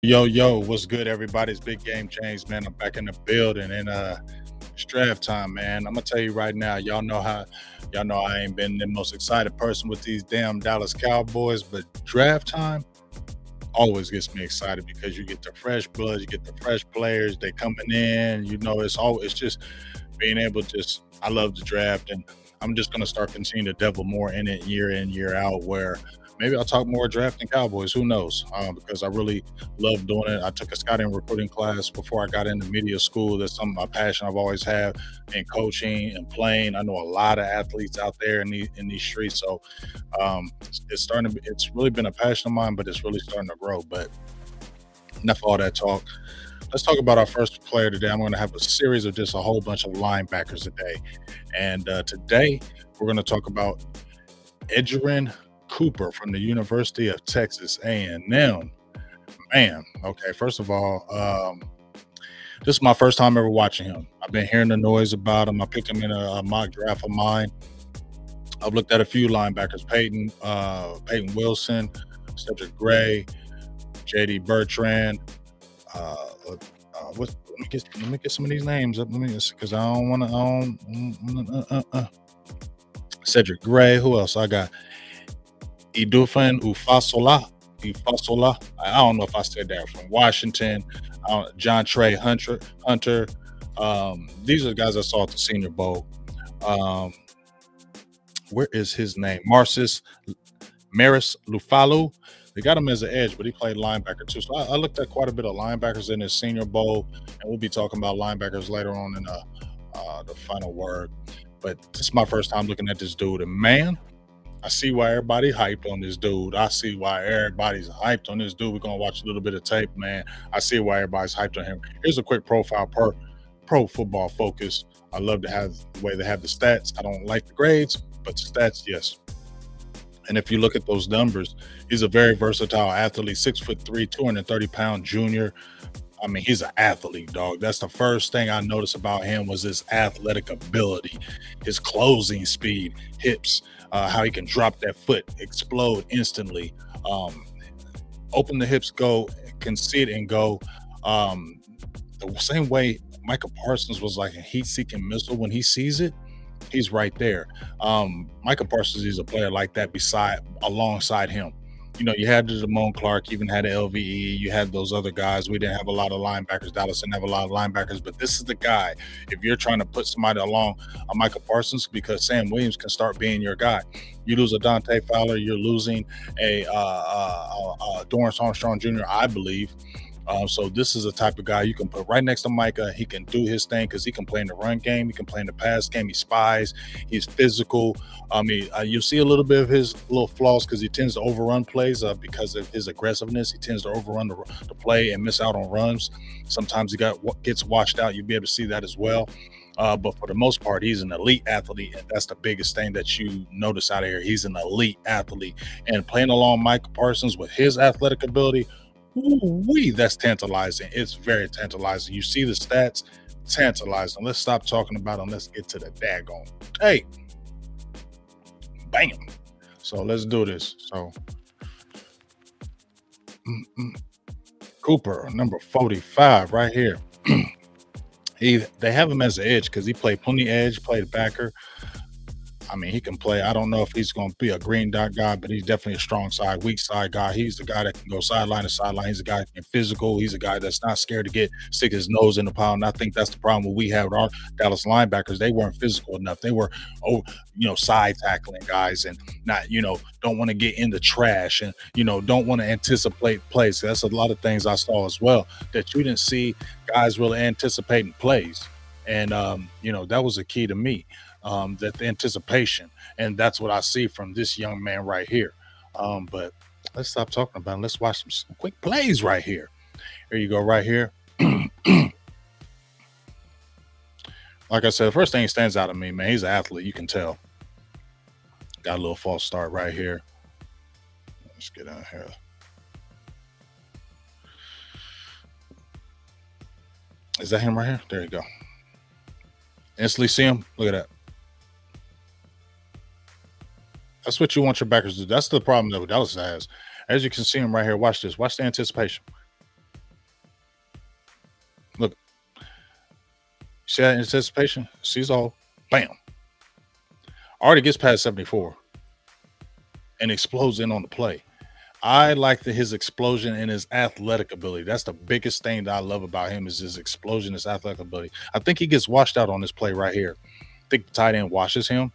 Yo, yo, what's good, everybody? It's Big Game Change, man. I'm back in the building and it's draft time, man. I'm gonna tell you right now, y'all know I ain't been the most excited person with these damn Dallas Cowboys, but draft time always gets me excited because you get the fresh blood, you get the fresh players, they coming in, it's just being able to just I love the draft and I'm just gonna start continuing to devil more in, year out where maybe I'll talk more draft and Cowboys. Who knows? Because I really love doing it. I took a scouting recruiting class before I got into media school. That's some of my passion I've always had in coaching and playing. I know a lot of athletes out there in these streets, so it's really been a passion of mine, but it's really starting to grow. But enough of all that talk. Let's talk about our first player today. I'm going to have a series of just a whole bunch of linebackers today, and today we're going to talk about Edgerrin Cooper from the University of Texas A&M. Man, okay. First of all, this is my first time ever watching him. I've been hearing the noise about him. I picked him in a mock draft of mine. I've looked at a few linebackers: Peyton Wilson, Cedric Gray, J.D. Bertrand. Let me get some of these names up. Let me because I don't want to. Cedric Gray. Who else? I got Ifasola. I don't know if I said that from Washington. John Trey Hunter. These are the guys I saw at the Senior Bowl. Um, where is his name? Maris Lufalu. They got him as an edge, but he played linebacker too. So I looked at quite a bit of linebackers in his Senior Bowl, and we'll be talking about linebackers later on in the final word. But this is my first time looking at this dude, and man, I see why everybody hyped on this dude. I see why everybody's hyped on this dude. We're gonna watch a little bit of tape, man. I see why everybody's hyped on him. Here's a quick profile per Pro Football Focus. I love to have the way they have the stats. I don't like the grades, but the stats, yes. And if you look at those numbers, he's a very versatile athlete, 6'3", 230-pound junior. I mean, he's an athlete, dog. That's the first thing I noticed about him was his athletic ability, his closing speed, hips, how he can drop that foot, explode instantly, open the hips, go, can see it and go. Um, the same way Michael Parsons was like a heat-seeking missile. When he sees it, he's right there. Michael Parsons is a player like that alongside him. You know, you had the Damone Clark, even had the LVE, you had those other guys. We didn't have a lot of linebackers. Dallas didn't have a lot of linebackers, but this is the guy. If you're trying to put somebody along a Michael Parsons, because Sam Williams can start being your guy. You lose a Dante Fowler, you're losing a Dorrance Armstrong Jr., I believe. So this is a type of guy you can put right next to Micah. He can do his thing because he can play in the run game. He can play in the pass game. He spies. He's physical. I mean, you'll see a little bit of his little flaws because he tends to overrun plays because of his aggressiveness. He tends to overrun the play and miss out on runs. Sometimes gets washed out. You'll be able to see that as well. But for the most part, he's an elite athlete, and that's the biggest thing that you notice out of here. He's an elite athlete, and playing along Michael Parsons with his athletic ability, ooh, that's tantalizing. It's very tantalizing. You see the stats, tantalizing. Let's stop talking about them. Let's get to the daggone tape. Bam. So let's do this. So Cooper, number 45, right here. They have him as an edge because he played plenty edge, played backer. I mean, he can play. I don't know if he's going to be a green dot guy, but he's definitely a strong side, weak side guy. He's the guy that can go sideline to sideline. He's a guy that can physical. He's a guy that's not scared to stick his nose in the pound. And I think that's the problem we have with our Dallas linebackers. They weren't physical enough. They were, side tackling guys and not, don't want to get in the trash and, don't want to anticipate plays. That's a lot of things I saw as well that you didn't see guys really anticipating plays. And, that was a key to me. That the anticipation, and that's what I see from this young man right here. But let's stop talking about it. Let's watch some quick plays right here. Here you go, right here. Like I said, the first thing that stands out to me, man, he's an athlete. You can tell. Got a little false start right here. Let's get out here. Is that him right here? There you go. Instantly see him. Look at that. That's what you want your backers to do. That's the problem that Dallas has. As you can see him right here. Watch this. Watch the anticipation. See that anticipation? Sees all, bam, already gets past 74 and explodes in on the play. I like his explosion and his athletic ability. That's the biggest thing that I love about him is his explosion, his athletic ability. I think he gets washed out on this play right here. I think the tight end washes him.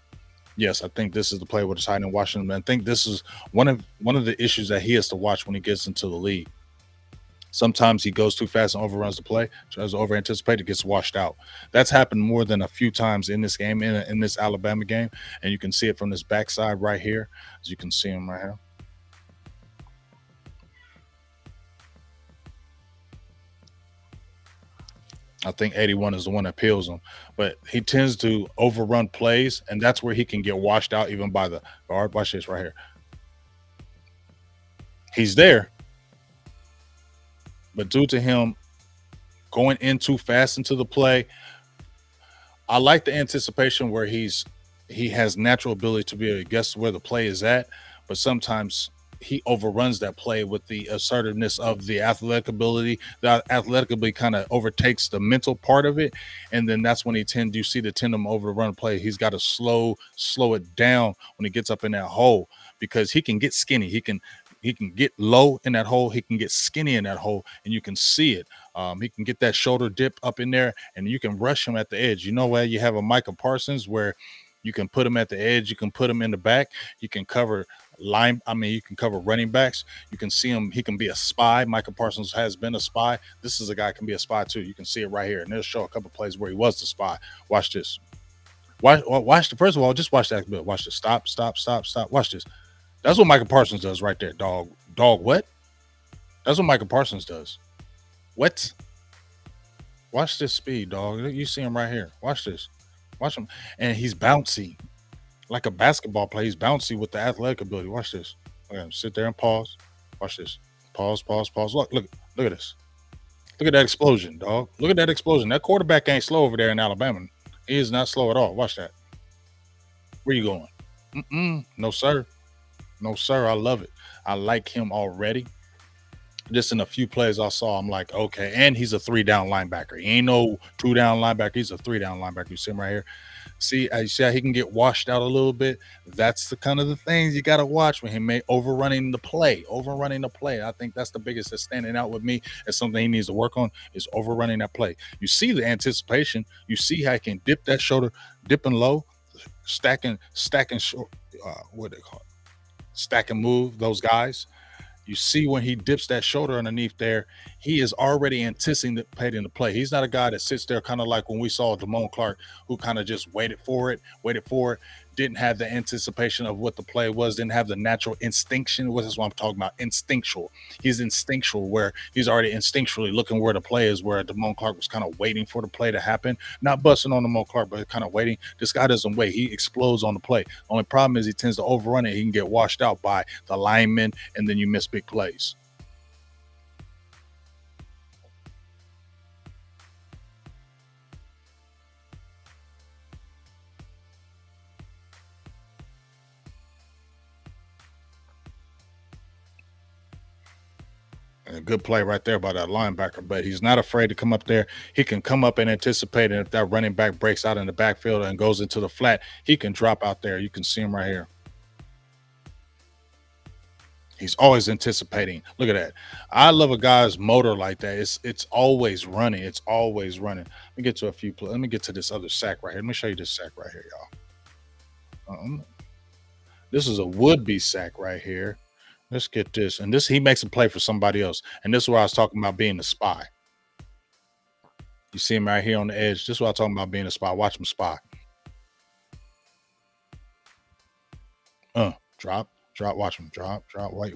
Yes, I think this is the play with the tight end washing him. I think this is one of the issues that he has to watch when he gets into the league. Sometimes he goes too fast and overruns the play, tries to over anticipate, it gets washed out. That's happened more than a few times in this game, in this Alabama game, and you can see it from this backside right here, as you can see him right here. I think 81 is the one that peels him, but he tends to overrun plays, and that's where he can get washed out even by the guard. Watch this right here. He's there, but due to him going in too fast into the play, I like the anticipation where he has natural ability to be able to guess where the play is at, but sometimes he overruns that play with the assertiveness of the athletic ability. The athletic ability kind of overtakes the mental part of it, and then that's when you see the tend him over the run play. He's got to slow it down when he gets up in that hole because he can get skinny. He can get low in that hole. He can get skinny in that hole, and you can see it. He can get that shoulder dip up in there, and you can rush him at the edge. You know where you have a Micah Parsons where you can put him at the edge. You can put him in the back. You can cover you can cover running backs. You can see him. He can be a spy. Micah Parsons has been a spy. This is a guy can be a spy too. You can see it right here, and they'll show a couple plays where he was the spy. Watch this. Watch the first of all, just watch that bit. Watch this. Stop, stop, stop, stop. Watch this. That's what Micah Parsons does right there, dog. Dog, what? That's what Micah Parsons does. What? Watch this speed, dog. You see him right here. Watch this. Watch him. And he's bouncy. Like a basketball player. He's bouncy with the athletic ability. Watch this. Look at him. Sit there and pause. Watch this. Pause, pause, pause. Look at this. Look at that explosion, dog. Look at that explosion. That quarterback ain't slow over there in Alabama. He is not slow at all. Watch that. Where you going? No, sir. No, sir. I love it. I like him already. Just in a few plays I saw, I'm like, okay. And he's a 3-down linebacker. He ain't no 2-down linebacker. He's a 3-down linebacker. You see him right here. See, you see how he can get washed out a little bit. That's the kind of the things you got to watch when he may overrunning the play. Overrunning the play. I think that's the biggest that's standing out with me as something he needs to work on is overrunning that play. You see the anticipation. You see how he can dip that shoulder, dipping low, stacking short. What they call it? Stack and move those guys. You see when he dips that shoulder underneath there, he is already anticipating the play. He's not a guy that sits there kind of like when we saw Damone Clark, who kind of just waited for it, didn't have the anticipation of what the play was, didn't have the natural instinction. What is what I'm talking about? Instinctual. He's instinctual where he's already instinctually looking where the play is, where Damone Clark was kind of waiting for the play to happen, not busting on Damone Clark, but kind of waiting. This guy doesn't wait. He explodes on the play. The only problem is he tends to overrun it. He can get washed out by the linemen, and then you miss big plays. A good play right there by that linebacker, but he's not afraid to come up there. He can come up and anticipate, and if that running back breaks out in the backfield and goes into the flat, he can drop out there. You can see him right here. He's always anticipating. Look at that. I love a guy's motor like that. It's always running. It's always running. Let me get to a few. Let me get to this other sack right here. Let me show you this sack right here, y'all. This is a would-be sack right here. Let's get this. And this, he makes a play for somebody else. And this is where I was talking about being a spy. You see him right here on the edge. This is what I'm talking about being a spy. Watch him spy. Drop, watch him drop. Wait.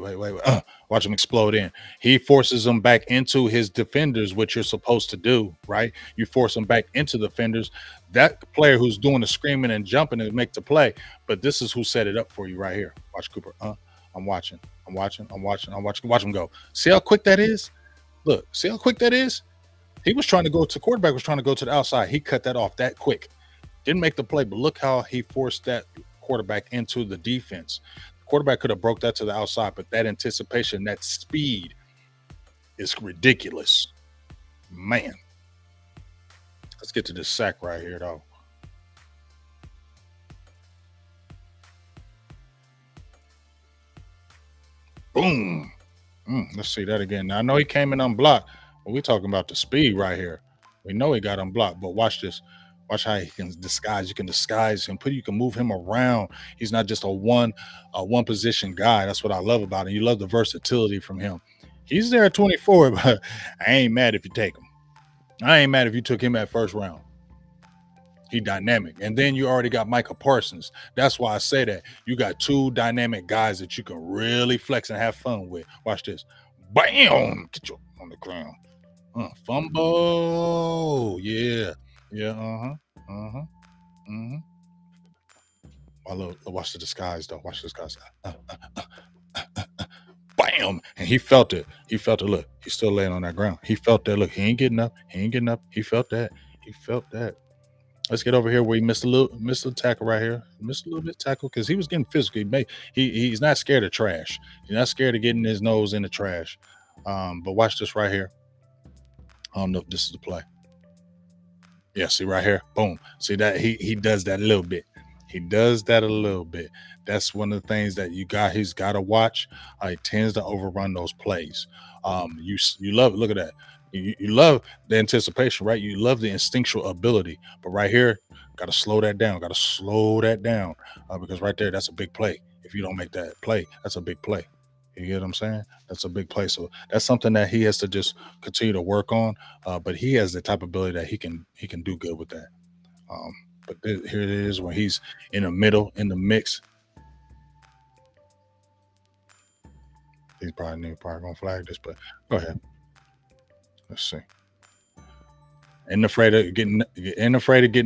Watch him explode in. He forces them back into his defenders, which you're supposed to do, right? You force them back into the defenders. That player who's doing the screaming and jumping and make the play, but this is who set it up for you right here. Watch Cooper. I'm watching. Watch him go. See how quick that is? Look, see how quick that is? He was trying to go to quarterback, was trying to go to the outside. He cut that off that quick. Didn't make the play, but look how he forced that quarterback into the defense. The quarterback could have broke that to the outside, but that anticipation, that speed is ridiculous. Man. Let's get to this sack right here, though. Boom. Let's see that again. Now I know he came in unblocked, but we're talking about the speed right here. We know he got unblocked, but watch this. Watch how he can disguise. You can disguise him, you can move him around. He's not just a one position guy. That's what I love about him. You love the versatility from him. He's there at 24, but I ain't mad if you take him. I ain't mad if you took him at first round. He dynamic. And then you already got Micah Parsons. That's why I say that. You got two dynamic guys that you can really flex and have fun with. Watch this. Bam! Get you on the ground. Fumble. Yeah. Yeah. Uh-huh. Uh-huh. Mm-hmm. Watch the disguise though. Watch the disguise. Bam! And he felt it. He felt it. Look, he's still laying on that ground. He felt that. Look, he ain't getting up. He ain't getting up. He felt that. He felt that. Let's get over here where he missed a tackle right here. Missed a little bit of tackle because he was getting physical. He's not scared of trash. He's not scared of getting his nose in the trash. But watch this right here. I don't know if this is the play. Yeah, see right here. Boom. See that he does that a little bit. He does that a little bit. That's one of the things that he's got to watch. He tends to overrun those plays. You love it. Look at that. You love the anticipation, right? You love the instinctual ability, but right here, got to slow that down. Got to slow that down because right there, that's a big play. If you don't make that play, that's a big play. You get what I'm saying? That's a big play. So that's something that he has to just continue to work on. But he has the type of ability that he can do good with that. Um, but here it is when he's in the middle in the mix. He's probably gonna flag this, but go ahead. Let's see. Ain't afraid of getting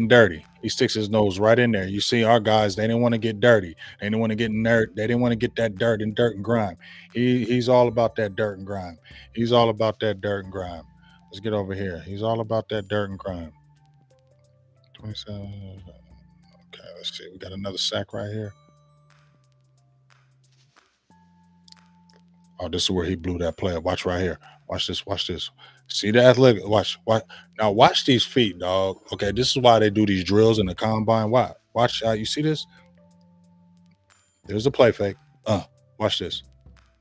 dirty. He sticks his nose right in there. You see our guys, they didn't want to get dirty. They didn't want to get nerd. They didn't want to get that dirt and grime. He's all about that dirt and grime. He's all about that dirt and grime. Let's get over here. He's all about that dirt and grime. 27. Okay, let's see. We got another sack right here. Oh, this is where he blew that play. Watch right here. Watch this. Watch this. See the athletic. Watch. Watch. Now watch these feet, dog. Okay, this is why they do these drills in the combine. Why? Watch. You see this? There's a play fake. Watch this.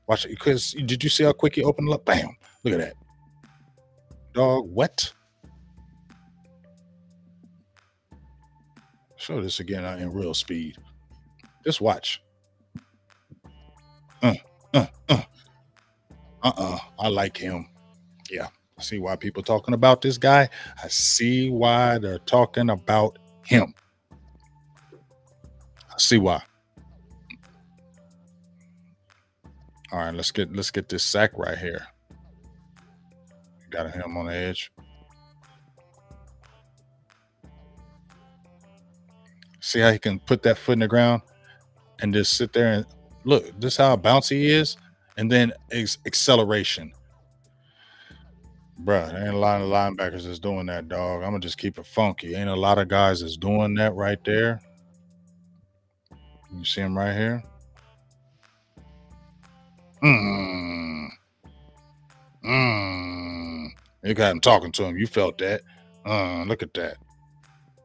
Watch it. Because did you see how quick he opened up? Bam. Look at that. Dog. What? Show this again in real speed. Just watch. Uh. Uh. Uh. I like him. Yeah. I see why people talking about this guy. I see why they're talking about him. I see why. All right, let's get this sack right here. Got him on the edge. See how he can put that foot in the ground and just sit there and look. This is how bouncy he is, and then acceleration. Bruh, there ain't a lot of linebackers that's doing that, dog. I'm gonna just keep it funky. Ain't a lot of guys that's doing that right there. You see him right here. Mm, you got him talking to him. You felt that. Look at that.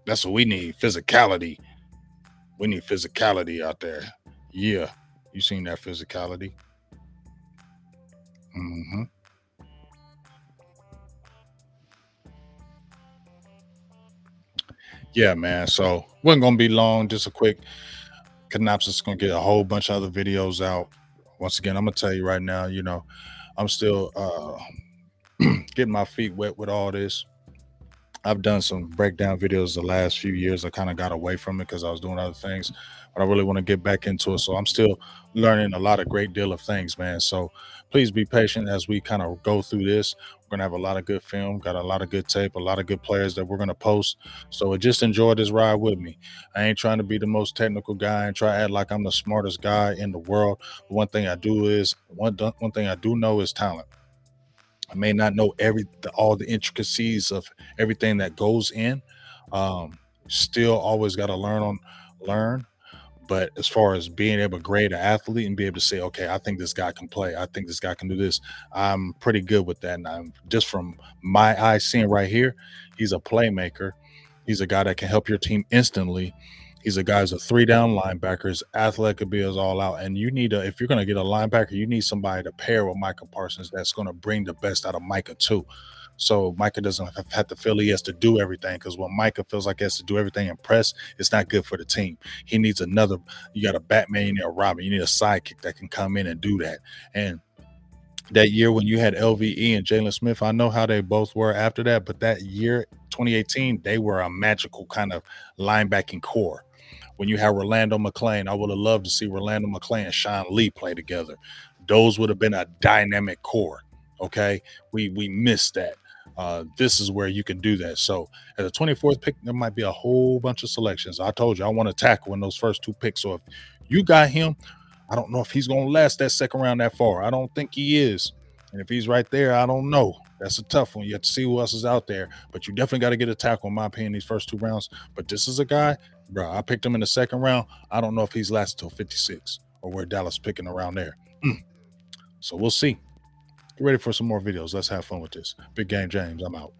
That's what we need. Physicality. We need physicality out there. Yeah. You seen that physicality? Hmm. Yeah, man. So wasn't gonna be long. Just a quick synopsis. Gonna get a whole bunch of other videos out. Once again, I'm gonna tell you right now. I'm still getting my feet wet with all this. I've done some breakdown videos the last few years. I kind of got away from it because I was doing other things, but I really want to get back into it. So I'm still learning a great deal of things, man. So please be patient as we kind of go through this. We're gonna have a lot of good film, got a lot of good tape, a lot of good players that we're gonna post. So just enjoy this ride with me. I ain't trying to be the most technical guy and try to act like I'm the smartest guy in the world. But one thing I do know is talent. I may not know all the intricacies of everything that goes in. Still always got to learn, But as far as being able to grade an athlete and be able to say, okay, I think this guy can play, I think this guy can do this, I'm pretty good with that. And I'm just from my eyes seeing right here, he's a playmaker. He's a guy that can help your team instantly. He's a guy who's a three down linebacker. His athletic ability is all out. And you need if you're going to get a linebacker, you need somebody to pair with Micah Parsons that's going to bring the best out of Micah too. So Micah doesn't have to feel he has to do everything, because when Micah feels like he has to do everything and press, it's not good for the team. He needs another. You got a Batman, you need a Robin, you need a sidekick that can come in and do that. And that year when you had LVE and Jalen Smith, I know how they both were after that, but that year, 2018, they were a magical kind of linebacking core. When you have Rolando McClain, I would have loved to see Rolando McClain and Sean Lee play together. Those would have been a dynamic core. Okay, we missed that. This is where you can do that. So at the 24th pick, there might be a whole bunch of selections. I told you I want to tackle in those first two picks. So if you got him, I don't know if he's going to last that second round that far. I don't think he is. And if he's right there, I don't know. That's a tough one. You have to see who else is out there. But you definitely got to get a tackle, in my opinion, these first two rounds. But this is a guy, bro, I picked him in the second round. I don't know if he's lasted till 56 or where Dallas picking around there. So we'll see. Get ready for some more videos. Let's have fun with this. Big Game James, I'm out.